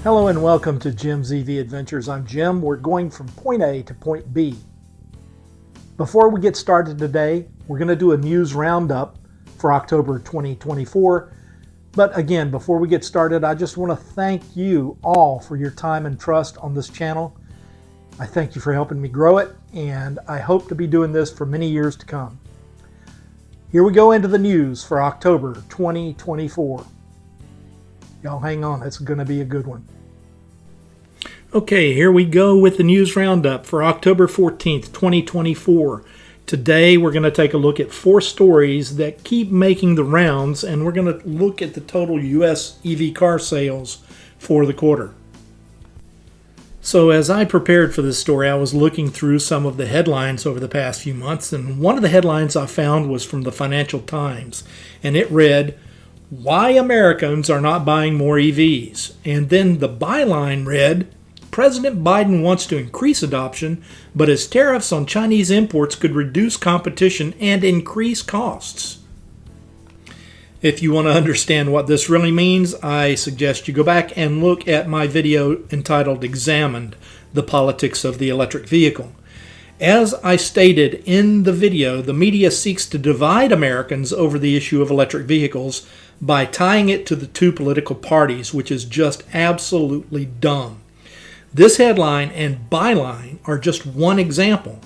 Hello and welcome to Jim's EV Adventures. I'm Jim. We're going from point A to point B. Before we get started today, we're going to do a news roundup for October 2024. But again, before we get started, I just want to thank you all for your time and trust on this channel. I thank you for helping me grow it, and I hope to be doing this for many years to come. Here we go into the news for October 2024. Y'all hang on, it's going to be a good one. Okay, here we go with the news roundup for October 14th, 2024. Today we're going to take a look at 4 stories that keep making the rounds, and we're going to look at the total U.S. EV car sales for the quarter. So as I prepared for this story, I was looking through some of the headlines over the past few months, and one of the headlines I found was from the Financial Times, and it read, "Why Americans are not buying more EVs." And then the byline read, "President Biden wants to increase adoption, but his tariffs on Chinese imports could reduce competition and increase costs." If you want to understand what this really means, I suggest you go back and look at my video entitled "Examined: The Politics of the Electric Vehicle." As I stated in the video, the media seeks to divide Americans over the issue of electric vehicles by tying it to the 2 political parties, which is just absolutely dumb. This headline and byline are just one example.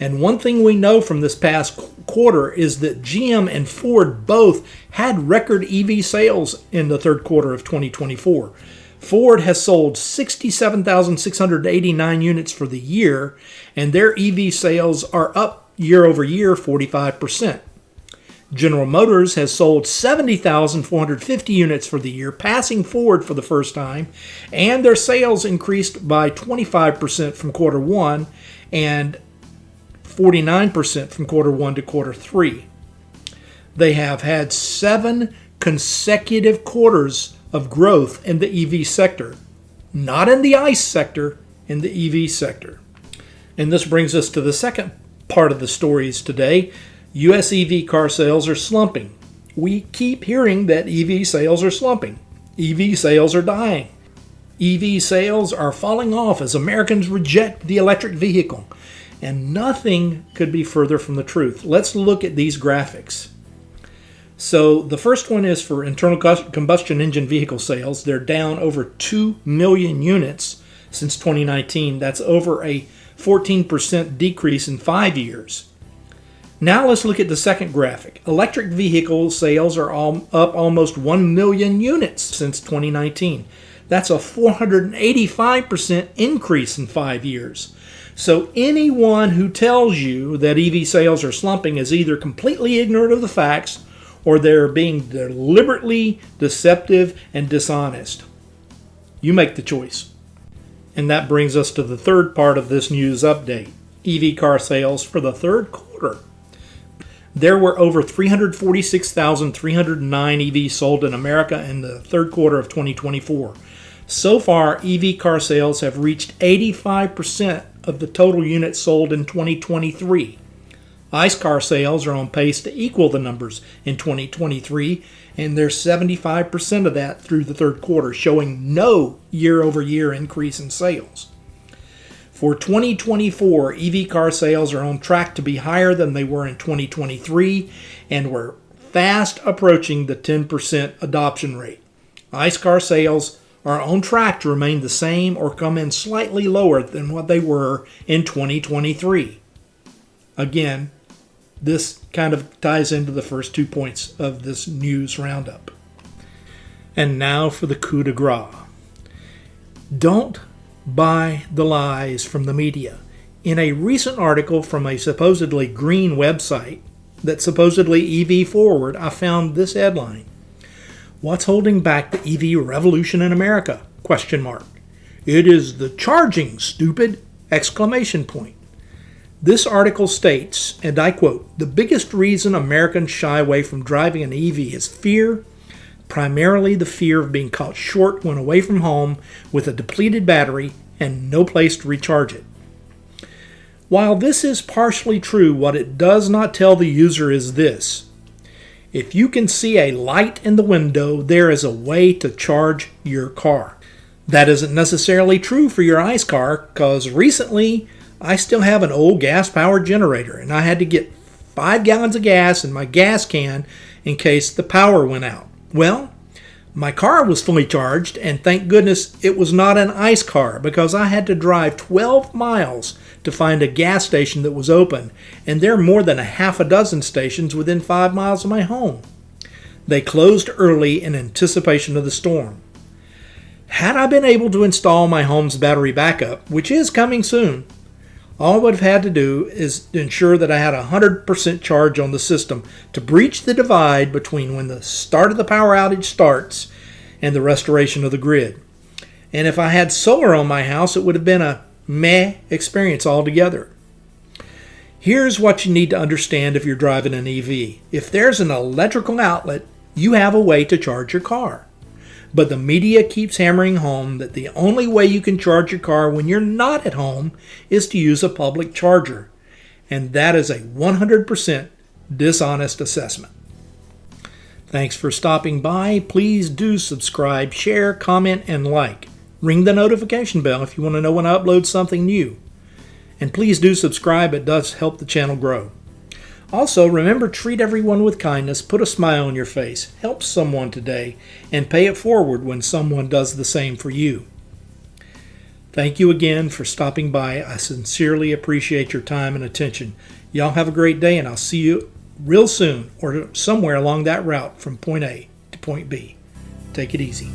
And one thing we know from this past quarter is that GM and Ford both had record EV sales in the third quarter of 2024. Ford has sold 67,689 units for the year, and their EV sales are up year over year 45%. General Motors has sold 70,450 units for the year, passing Ford for the first time, and their sales increased by 25% from quarter 1 and 49% from quarter 1 to quarter 3. They have had 7 consecutive quarters of growth in the EV sector, not in the ICE sector, in the EV sector. And this brings us to the second part of the stories today. U.S. EV car sales are slumping. We keep hearing that EV sales are slumping. EV sales are dying. EV sales are falling off as Americans reject the electric vehicle. And nothing could be further from the truth. Let's look at these graphics. So the first one is for internal combustion engine vehicle sales. They're down over 2 million units since 2019. That's over a 14% decrease in 5 years. Now let's look at the second graphic. Electric vehicle sales are up almost 1 million units since 2019. That's a 485% increase in 5 years. So anyone who tells you that EV sales are slumping is either completely ignorant of the facts or they're being deliberately deceptive and dishonest. You make the choice. And that brings us to the third part of this news update. EV car sales for the third quarter. There were over 346,309 EVs sold in America in the third quarter of 2024. So far, EV car sales have reached 85% of the total units sold in 2023. ICE car sales are on pace to equal the numbers in 2023, and there's 75% of that through the third quarter, showing no year-over-year increase in sales. For 2024, EV car sales are on track to be higher than they were in 2023, and we're fast approaching the 10% adoption rate. ICE car sales are on track to remain the same or come in slightly lower than what they were in 2023. Again, this kind of ties into the first 2 points of this news roundup. And now for the coup de grace. Don't buy the lies from the media. In a recent article from a supposedly green website that's supposedly EV forward, I found this headline. "What's holding back the EV revolution in America? Question mark. It is the charging, stupid! Exclamation point." This article states, and I quote, "The biggest reason Americans shy away from driving an EV is fear, primarily the fear of being caught short when away from home with a depleted battery and no place to recharge it." While this is partially true, what it does not tell the user is this. If you can see a light in the window, there is a way to charge your car. That isn't necessarily true for your ICE car, because recently I still have an old gas-powered generator, and I had to get 5 gallons of gas in my gas can in case the power went out. Well, my car was fully charged, and thank goodness it was not an ICE car, because I had to drive 12 miles to find a gas station that was open, and there are more than a half a dozen stations within 5 miles of my home. They closed early in anticipation of the storm. Had I been able to install my home's battery backup, which is coming soon, all I would have had to do is ensure that I had a 100% charge on the system to breach the divide between when the start of the power outage starts and the restoration of the grid. And if I had solar on my house, it would have been a meh experience altogether. Here's what you need to understand if you're driving an EV. If there's an electrical outlet, you have a way to charge your car. But the media keeps hammering home that the only way you can charge your car when you're not at home is to use a public charger. And that is a 100% dishonest assessment. Thanks for stopping by. Please do subscribe, share, comment, and like. Ring the notification bell if you want to know when I upload something new. And please do subscribe. It does help the channel grow. Also, remember, treat everyone with kindness, put a smile on your face, help someone today, and pay it forward when someone does the same for you. Thank you again for stopping by. I sincerely appreciate your time and attention. Y'all have a great day, and I'll see you real soon or somewhere along that route from point A to point B. Take it easy.